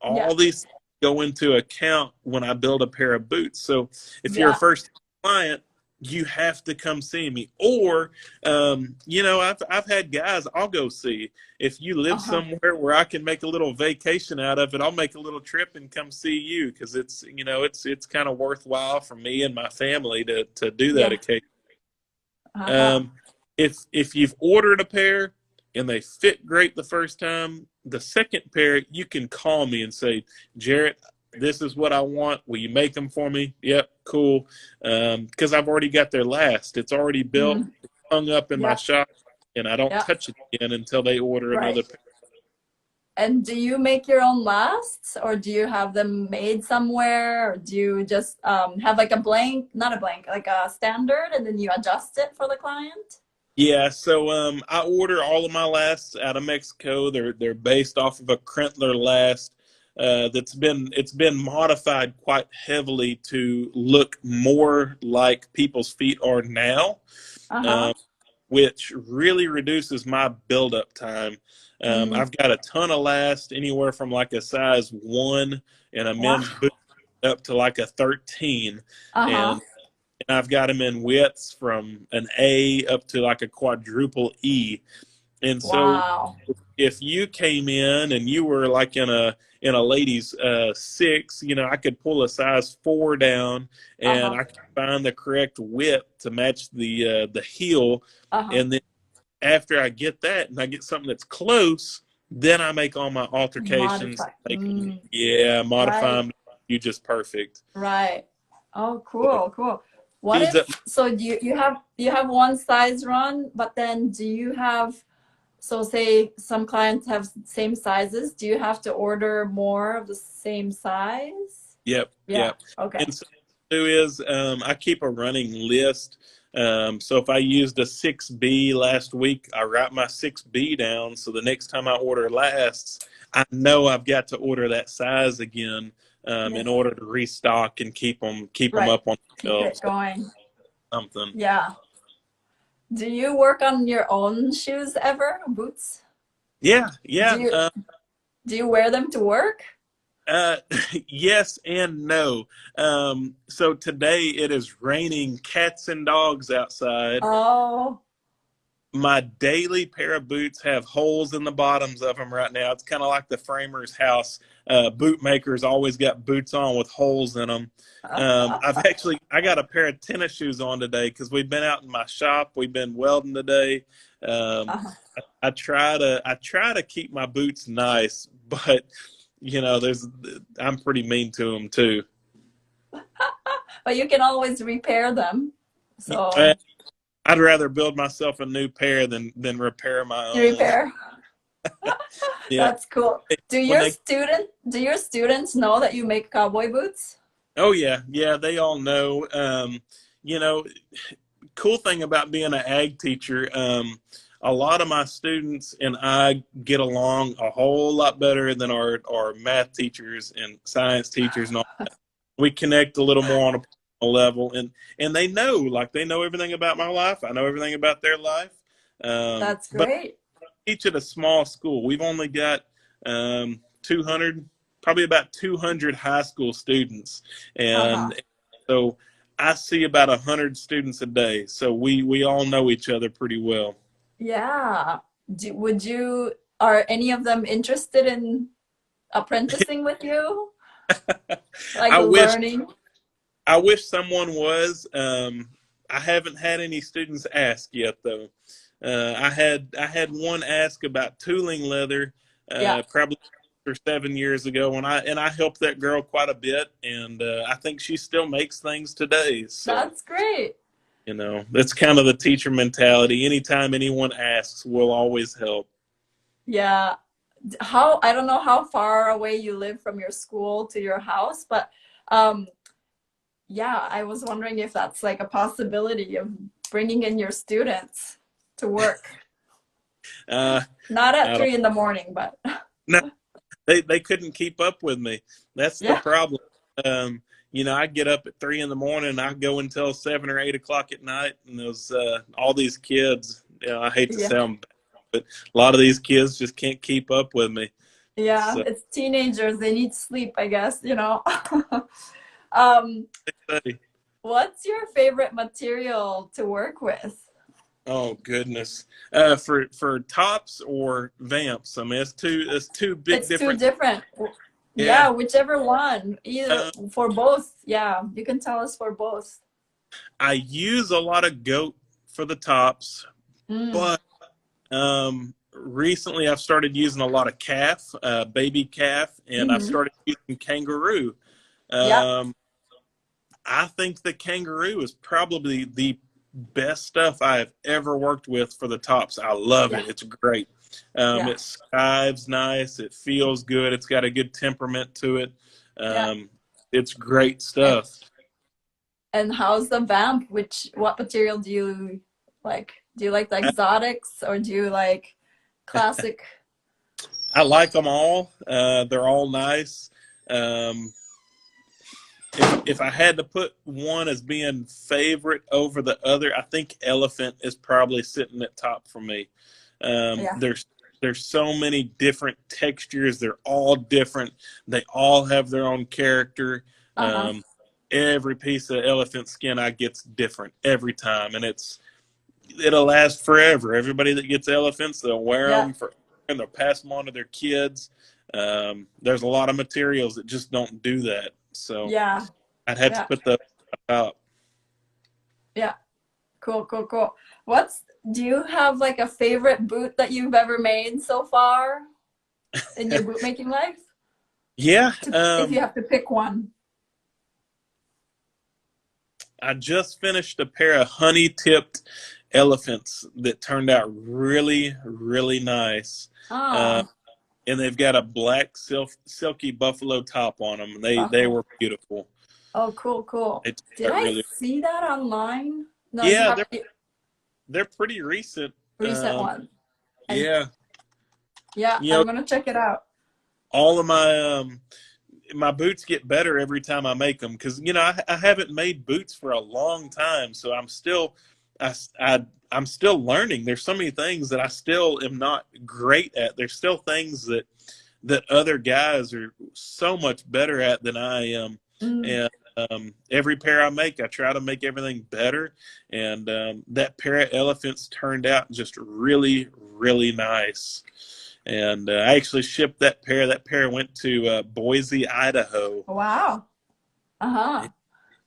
Yeah. All these go into account when I build a pair of boots. So if you're a Yeah. first client, you have to come see me. Or, I've had guys I'll go see. If you live Uh-huh. somewhere where I can make a little vacation out of it, I'll make a little trip and come see you because it's kind of worthwhile for me and my family to do that Yeah. occasionally. Uh-huh. Um, if you've ordered a pair and they fit great the first time, the second pair you can call me and say, Jarrett, this is what I want. Will you make them for me? Yep, cool. Because I've already got their last. It's already built, Mm. hung up in my Yeah. shop, and I don't Yeah. touch it again until they order Right. another pair. And do you make your own lasts, or do you have them made somewhere, or do you just have like a blank, not a blank, like a standard, and then you adjust it for the client? Yeah, so I order all of my lasts out of Mexico. They're based off of a Krentler last it's been modified quite heavily to look more like people's feet are now, Uh-huh. um, which really reduces my build-up time. Mm. I've got a ton of last, anywhere from like a size 1 in a men's Wow. boot up to like a 13, Uh-huh. and I've got them in widths from an A up to like a quadruple E. And so Wow. if you came in and you were like in a ladies 6, I could pull a size 4 down and Uh-huh. I could find the correct width to match the heel. Uh-huh. And then after I get that and I get something that's close, then I make all my altercations, Modify. make them, Mm. yeah, modify Right. them. You just perfect. Right. Oh, cool, cool. What Speeds up. if, so do you have one size run, but then do you have, so say some clients have same sizes, do you have to order more of the same size? Yep, Yeah. yep. Okay. And so what I do is I keep a running list. So if I used a 6B last week, I write my 6B down. So the next time I order lasts, I know I've got to order that size again in Yes. order to restock and keep them Right. up on the Keep it shelves. going. Something. Yeah. Do you work on your own shoes ever, boots? Yeah, Do yeah. you do you wear them to work? Uh, yes and no. So today it is raining cats and dogs outside. Oh, My daily pair of boots have holes in the bottoms of them right now. It's kind of like the framer's house. Bootmakers always got boots on with holes in them. I got a pair of tennis shoes on today because we've been out in my shop. We've been welding today. Um, uh-huh. I try to keep my boots nice, but I'm pretty mean to them too. But you can always repair them. Uh, So I'd rather build myself a new pair than repair my you own. repair. Yeah. That's cool. When they Do your students know that you make cowboy boots? Oh yeah, yeah, they all know. You know, cool thing about being an ag teacher, a lot of my students and I get along a whole lot better than our math teachers and science teachers and all. We connect a little more on a personal level, and they know everything about my life. I know everything about their life. That's But great. I teach at a small school. We've only got 200, probably about 200 high school students, Uh-huh. and so I see about 100 students a day. So we all know each other pretty well. Yeah. Are any of them interested in apprenticing with you? Like I wish learning? I wish someone was. I haven't had any students ask yet, though. I had one ask about tooling leather, Yeah, probably 7 years ago, and I helped that girl quite a bit, and I think she still makes things today. So that's great. that's kind of the teacher mentality. Anytime anyone asks, we'll always help. Yeah. I don't know how far away you live from your school to your house, but um, yeah, I was wondering if that's like a possibility of bringing in your students to work. Uh, Not at I don't. 3 in the morning, but No, they couldn't keep up with me. That's the yeah, problem. Um, I get up at 3 in the morning, and I go until 7 or 8 o'clock at night, and those all these kids. I hate to yeah, sound bad, but a lot of these kids just can't keep up with me. yeah. So, It's teenagers. They need sleep, I guess, you know. Um, what's your favorite material to work with? oh goodness, for tops or vamps. I mean, it's two big It's two different. different. Yeah, Yeah, whichever one. Either uh, for both. Yeah, you can tell us for both. I use a lot of goat for the tops, Mm. but recently I've started using a lot of calf, baby calf, and I've Hmm. started using kangaroo. Yeah. Um, I think the kangaroo is probably the best stuff I have ever worked with for the tops. I love Yeah. it. It's great. Yeah. It skives nice. It feels good. It's got a good temperament to it. Yeah. Um, it's great And stuff. and how's the vamp? What material do you like? Do you like the exotics or do you like classic? I like them all. They're all nice. Um, if I had to put one as being favorite over the other, I think elephant is probably sitting at top for me. Um, Yeah. there's there's so many different textures. They're all different. They all have their own character. Uh-huh. Um, every piece of elephant skin I get's different every time, and it'll last forever. Everybody that gets elephants, they'll wear Yeah. them for and they'll pass them on to their kids. There's a lot of materials that just don't do that. So Yeah. I'd have to Yeah. put the top. Yeah. Cool, cool, cool. Do you have like a favorite boot that you've ever made so far in your bootmaking life? Yeah, If you have to pick one. I just finished a pair of honey tipped elephants that turned out really, really nice. Uh, Ah, and they've got a black silky buffalo top on them. They buffalo. were beautiful. Oh, cool, cool. They turned Did out I really. see that online? No, you Yeah, have they're pretty recent. recent one. And Yeah, yeah, you know, I'm gonna check it out. all of my boots get better every time I make them because I haven't made boots for a long time, so I, I I'm still learning. There's so many things that I still am not great at. There's still things that other guys are so much better at than I am, Mm, and every pair I make, I try to make everything better. And that pair of elephants turned out just really, really nice. And I actually shipped that pair. That pair went to Boise, Idaho. wow. Uh-huh.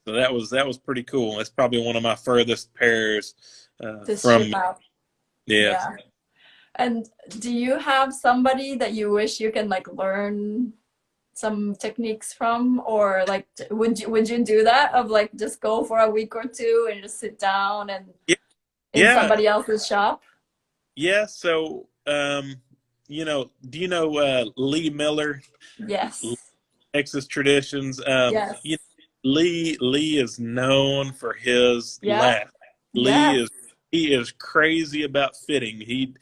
So that was pretty cool. It's probably one of my furthest pairs To from ship me. out. Yeah. Yeah. And do you have somebody that you wish you can like learn some techniques from, or like would you do that of like just go for a week or two and just sit down and Yeah. in Yeah. somebody else's shop? Yeah. So, do you know Lee Miller, Yes. Texas Traditions? Yes. Lee is known for his Yeah. laugh. Lee Yes. is he is crazy about fitting.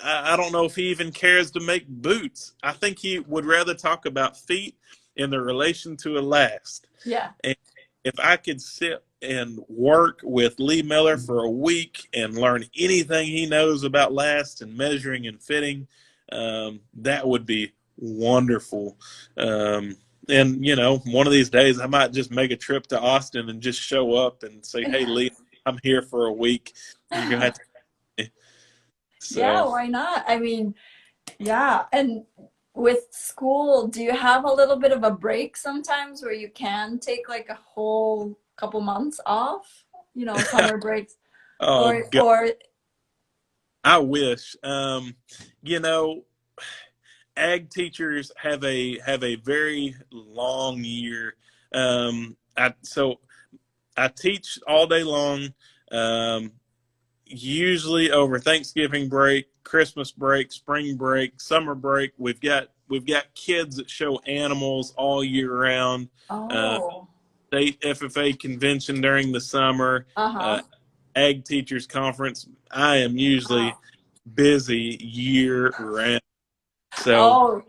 I don't know if he even cares to make boots. I think he would rather talk about feet and their relation to a last. Yeah. And if I could sit and work with Lee Miller for a week and learn anything he knows about last and measuring and fitting, that would be wonderful. And one of these days I might just make a trip to Austin and just show up and say, "Hey, Lee, I'm here for a week. You're gonna have to." Yeah, So why not? I mean, yeah. And with school, do you have a little bit of a break sometimes where you can take like a whole couple months off? Summer breaks oh or God, or I wish. You know, ag teachers have a very long year. I teach all day long. Um, Usually over Thanksgiving break, Christmas break, spring break, summer break. We've got kids that show animals all year round. Uh, oh, State FFA convention during the summer. Uh, uh-huh. Ag teachers conference. I am usually Wow. busy year round. So, Oh,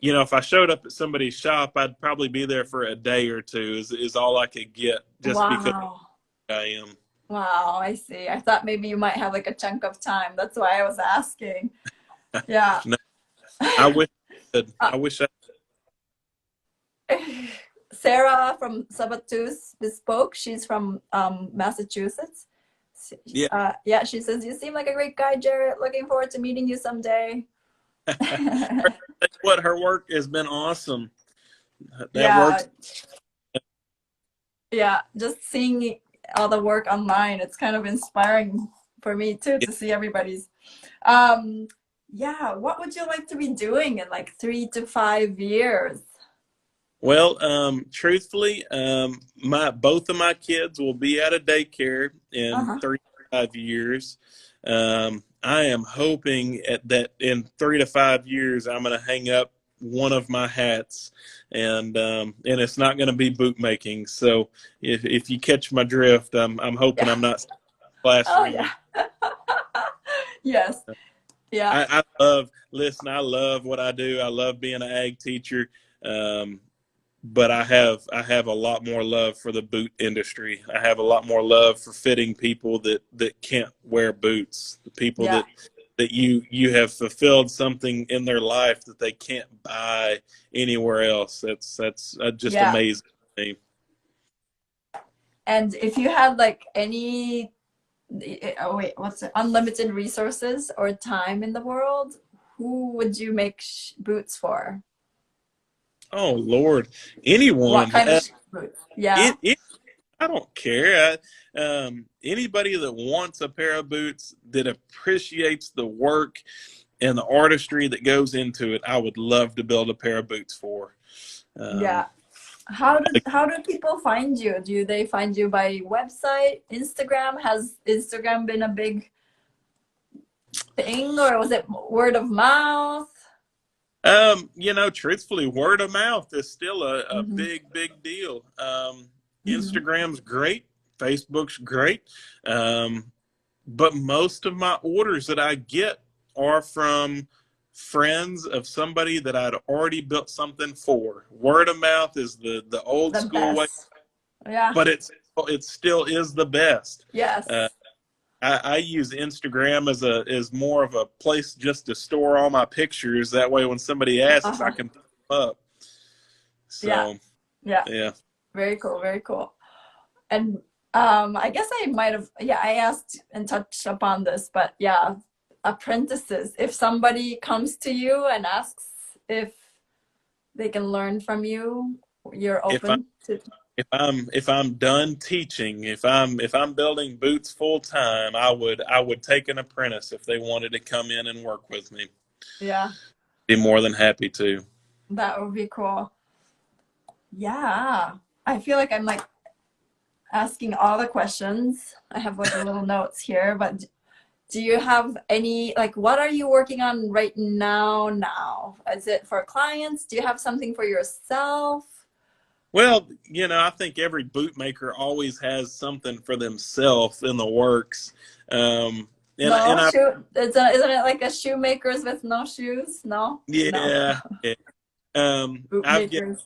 if I showed up at somebody's shop, I'd probably be there for a day or two is all I could get just because wow. I am. Wow, I see. I thought maybe you might have like a chunk of time. That's why I was asking. Yeah. No, I wish I could. Uh, I wish I Sarah from Sabatus Bespoke, she's from Massachusetts. yeah. Yeah, she says, you seem like a great guy, Jarrett. Looking forward to meeting you someday. What her work has been awesome. That Yeah, works. yeah, just seeing all the work online, it's kind of inspiring for me too to see everybody's. Um, yeah, what would you like to be doing in like 3 to 5 years? Well, truthfully, my both of my kids will be out of daycare in Uh-huh. 3 to 5 years. I am hoping that in 3 to 5 years, I'm going to hang up one of my hats, and it's not going to be bootmaking. So if you catch my drift, I'm hoping Yeah. I'm not Oh classroom. yeah. Yes. Yeah. Listen, I love what I do. I love being an ag teacher. Um, but I have a lot more love for the boot industry. I have a lot more love for fitting people that can't wear boots, the people Yeah. that you have fulfilled something in their life that they can't buy anywhere else. That's just Yeah. amazing to me. And if you had like any, oh wait, what's it? Unlimited resources or time in the world, who would you make boots for? Oh Lord, What anyone. kind of boots? Yeah. It I don't care. Anybody that wants a pair of boots that appreciates the work and the artistry that goes into it, I would love to build a pair of boots for. Um, Yeah. How do people find you? Do they find you by website, Instagram? Has Instagram been a big thing, or was it word of mouth? Truthfully, word of mouth is still a Hmm. big deal. Hmm. Instagram's great, Facebook's great, um, but most of my orders that I get are from friends of somebody that I'd already built something for. Word of mouth is the old The school way, best. Yeah. but it still is the best. Uh, Yes. I use Instagram as more of a place just to store all my pictures. That way, when somebody asks, I Uh-huh. can put them up. Yeah. So Yeah. yeah. Very cool. Very cool. And I guess I might have, yeah, I asked and touched upon this, but yeah, apprentices. If somebody comes to you and asks if they can learn from you, you're If I open to. if I'm done teaching, if I'm building boots full time, I would take an apprentice if they wanted to come in and work with me. Yeah, Be more than happy to. that would be cool. Yeah. I feel like I'm like asking all the questions. I have like little notes here, but do you have any, like, what are you working on right now? Is it for clients? Do you have something for yourself? Well, I think every bootmaker always has something for themselves in the works. And No I shoe. Isn't it like a shoemakers with no shoes? No, no. yeah, yeah. I've got, Bootmakers.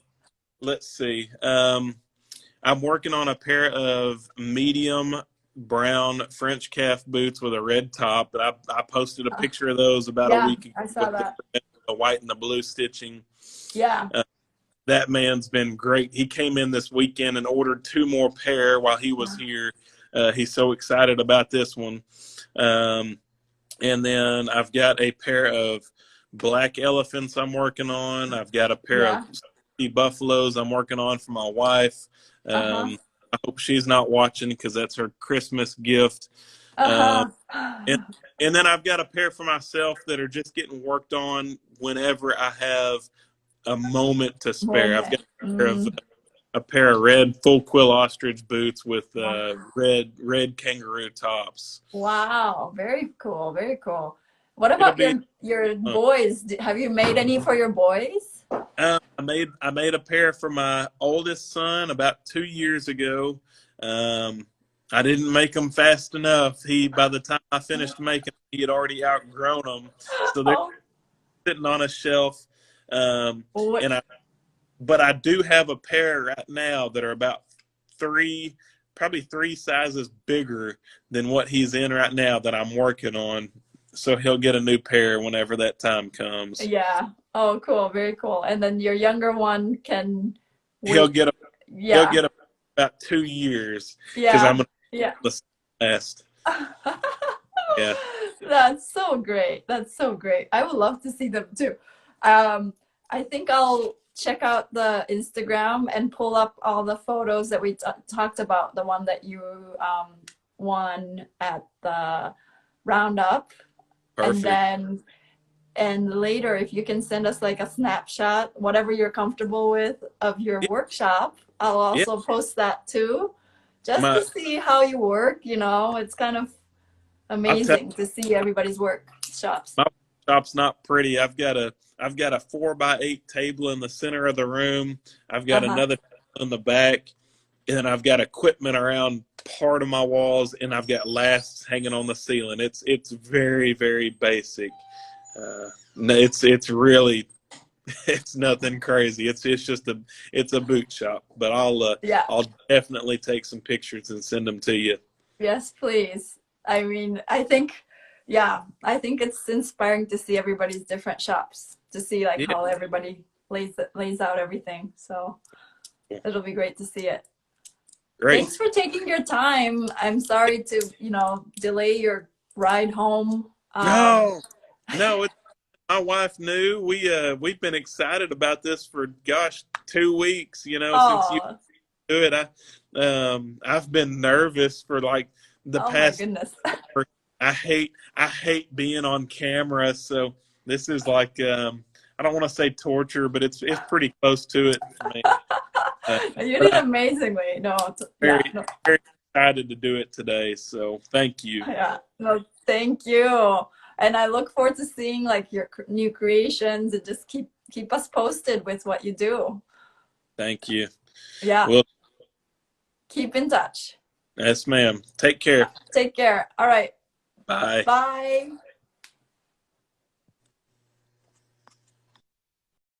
let's see. I'm working on a pair of medium brown French calf boots with a red top. I posted a Uh, picture of those about a yeah, week ago I saw with that. the white and the blue stitching. Yeah. Uh, that man's been great. He came in this weekend and ordered two more pair while he was Yeah. here. He's so excited about this one. Um, and then I've got a pair of black elephants I'm working on. I've got a pair of Yeah. buffaloes I'm working on for my wife. Uh-huh. I hope she's not watching because that's her Christmas gift. Um, Uh-huh. and and then I've got a pair for myself that are just getting worked on whenever I have a moment to spare. I've got Moment. Mm. a pair of red full quill ostrich boots with Wow. red kangaroo tops. Wow. Very cool. Very cool. What It'll about be your fun. boys? Have you made any for your boys? I made a pair for my oldest son about 2 years ago. Um, I didn't make them fast enough. By the time I finished making, he had already outgrown them. So they're Oh, sitting on a shelf. Um, what? and but I do have a pair right now that are about probably three sizes bigger than what he's in right now that I'm working on. So he'll get a new pair whenever that time comes. Yeah. Oh, cool. Very cool. And then your younger one can He'll wait. get a he'll Yeah. get about 2 years because I'm Yeah. gonna Yeah. the last. Yeah. That's so great. That's so great. I would love to see them too. Um, I think I'll check out the Instagram and pull up all the photos that we talked about, the one that you won at the roundup. And Perfect. then and later, if you can send us like a snapshot, whatever you're comfortable with of your Yeah. workshop, I'll Yeah. also post that too, just to My see how you work. It's kind of I'll tell amazing to see everybody's workshops. my shop's not pretty. I've got a 4x8 table in the center of the room. I've got Uh-huh. another in the back, and then I've got equipment around part of my walls, and I've got lasts hanging on the ceiling. It's very very basic. No, it's really it's nothing crazy. It's just a boot shop. But Yeah. I'll definitely take some pictures and send them to you. Yes, please. I mean, I think it's inspiring to see everybody's different shops, to see like Yeah, how everybody lays out everything. So it'll be great to see it. great. Thanks for taking your time. I'm sorry to, delay your ride home. No, no, my wife knew. We've been excited about this for gosh 2 weeks. Since you Oh, do it. I've been nervous for like the oh my past. goodness. I hate being on camera. So this is like I don't want to say torture, but it's pretty close to it for me. You But did I'm amazingly. No, yeah, very no, very excited to do it today. So thank you. yeah, no, thank you. And I look forward to seeing like your new creations, and just keep us posted with what you do. Thank you. Yeah, Well, keep in touch. yes, ma'am. Take care. Take care. All right. Bye. Bye.